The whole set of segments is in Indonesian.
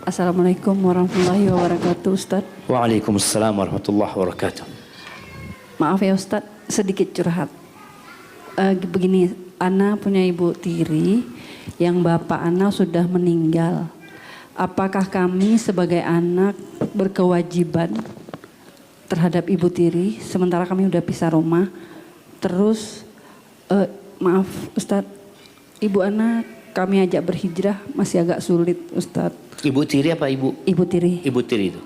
Assalamualaikum warahmatullahi wabarakatuh, Ustaz. Waalaikumsalam warahmatullahi wabarakatuh. Maaf ya Ustaz, sedikit curhat. Begini, Ana punya ibu tiri yang bapak Ana sudah meninggal. Apakah kami sebagai anak berkewajiban terhadap ibu tiri sementara kami udah pisah rumah? Terus, maaf Ustaz, ibu Ana kami ajak berhijrah masih agak sulit Ustaz. Ibu tiri apa ibu? Ibu tiri. Ibu tiri itu.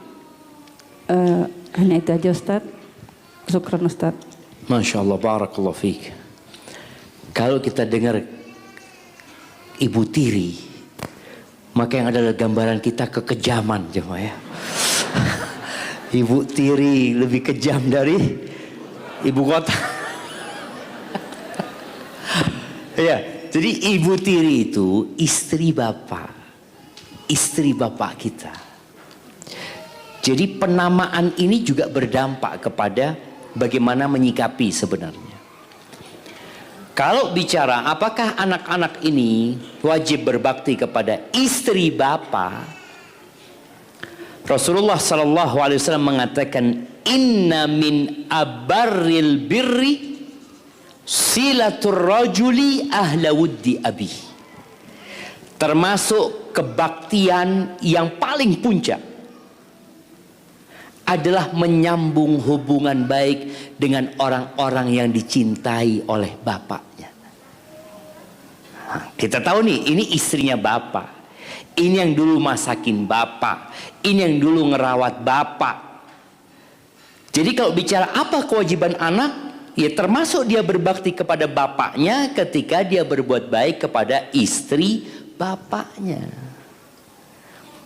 Hanya itu aja Ustaz. Syukran Ustaz. Masya Allah, barakallahu fiik. Kalau kita dengar ibu tiri, maka yang adalah gambaran kita kekejaman, jemaah ya. Ibu tiri lebih kejam dari ibu kota. Ya, jadi ibu tiri itu istri bapak kita. Jadi penamaan ini juga berdampak kepada bagaimana menyikapi sebenarnya. Kalau bicara apakah anak-anak ini wajib berbakti kepada istri bapa, Rasulullah sallallahu alaihi wasallam mengatakan inna min abarril birri silatur rajuli ahla wuddi abi. Termasuk kebaktian yang paling puncak adalah menyambung hubungan baik dengan orang-orang yang dicintai oleh bapaknya. Nah, kita tahu nih, ini istrinya bapak. Ini yang dulu masakin bapak. Ini yang dulu ngerawat bapak. Jadi kalau bicara apa kewajiban anak, ya termasuk dia berbakti kepada bapaknya ketika dia berbuat baik kepada istri bapaknya.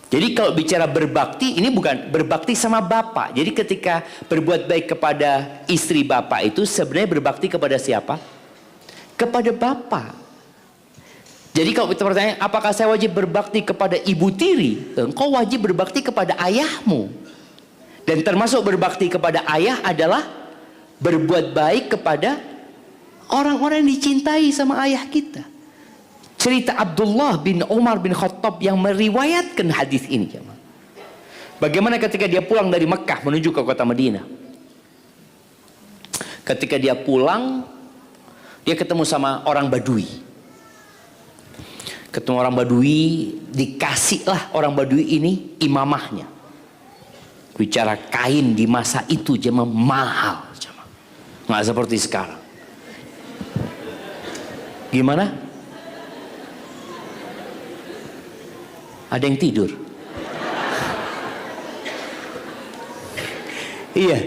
Jadi kalau bicara berbakti, ini bukan berbakti sama bapak. Jadi ketika berbuat baik kepada istri bapak itu sebenarnya berbakti kepada siapa? Kepada bapak. Jadi kalau kita bertanya, apakah saya wajib berbakti kepada ibu tiri? Engkau wajib berbakti kepada ayahmu. Dan termasuk berbakti kepada ayah adalah berbuat baik kepada orang-orang yang dicintai sama ayah kita. Cerita Abdullah bin Umar bin Khattab yang meriwayatkan hadis ini. Bagaimana ketika dia pulang dari Mekah menuju ke kota Madinah. Ketika dia pulang, dia ketemu sama orang Badui. Ketemu orang Badui, dikasihlah orang Badui ini imamahnya. Bicara kain di masa itu jemaah mahal. Nggak seperti sekarang. Gimana? Ada yang tidur? Iya.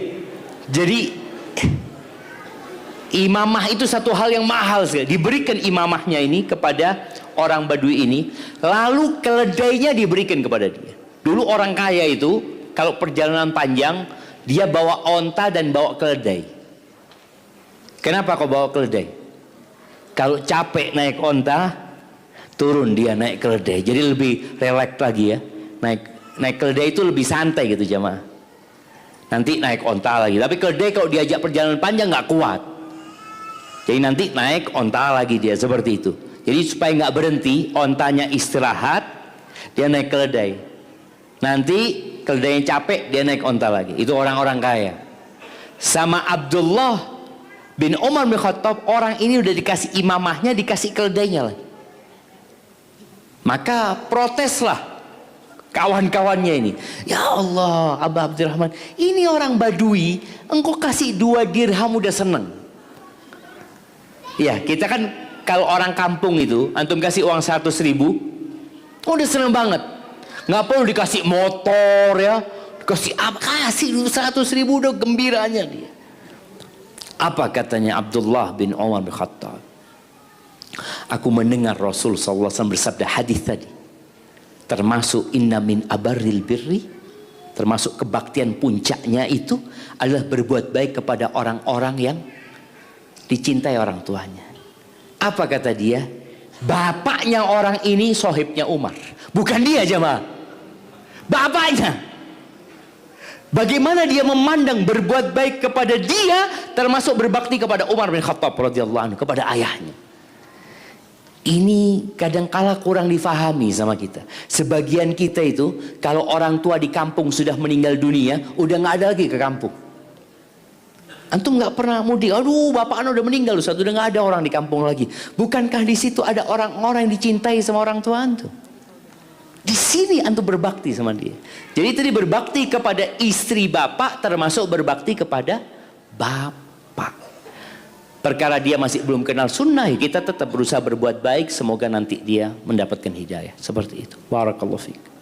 Jadi imamah itu satu hal yang mahal sekali. Diberikan imamahnya ini kepada orang Badui ini, lalu keledainya diberikan kepada dia. Dulu orang kaya itu kalau perjalanan panjang dia bawa onta dan bawa keledai. Kenapa kau bawa keledai? Kalau capek naik onta, turun dia naik keledai, jadi lebih relax lagi ya. Naik keledai itu lebih santai gitu jemaah. Nanti naik onta lagi, tapi keledai kalau diajak perjalanan panjang nggak kuat. Jadi nanti naik onta lagi dia, seperti itu. Jadi supaya nggak berhenti, ontanya istirahat, dia naik keledai. Nanti keledainya capek, dia naik onta lagi. Itu orang-orang kaya. Sama Abdullah bin Umar bin Khattab, orang ini udah dikasih imamahnya, dikasih keledainya lagi. Maka proteslah kawan-kawannya ini. Ya Allah, Abah Abdurrahman, ini orang Badui, engkau kasih 2 dirham udah seneng. Ya, kita kan kalau orang kampung itu, antum kasih uang 100.000, udah seneng banget. Nggak perlu dikasih motor ya, dikasih apa, kasih 100.000 udah gembiranya dia. Apa katanya Abdullah bin Umar bin Khattab? Aku mendengar Rasul SAW bersabda hadis tadi, termasuk inna min abarril birri, termasuk kebaktian puncaknya itu adalah berbuat baik kepada orang-orang yang dicintai orang tuanya. Apa kata dia? Bapaknya orang ini sohibnya Umar, bukan dia jemaah, bapaknya. Bagaimana dia memandang berbuat baik kepada dia, termasuk berbakti kepada Umar bin Khattab radhiyallahu anhu, kepada ayahnya. Ini kadangkala kurang difahami sama kita. Sebagian kita itu kalau orang tua di kampung sudah meninggal dunia, udah nggak ada lagi ke kampung. Antum nggak pernah mudik, aduh bapak anda udah meninggal, Ustaz, udah nggak ada orang di kampung lagi. Bukankah di situ ada orang-orang yang dicintai sama orang tua antum? Di sini antum berbakti sama dia. Jadi tadi berbakti kepada istri bapak termasuk berbakti kepada bapak. Perkara dia masih belum kenal sunnah, kita tetap berusaha berbuat baik. Semoga nanti dia mendapatkan hidayah. Seperti itu. Barakallahu fiik.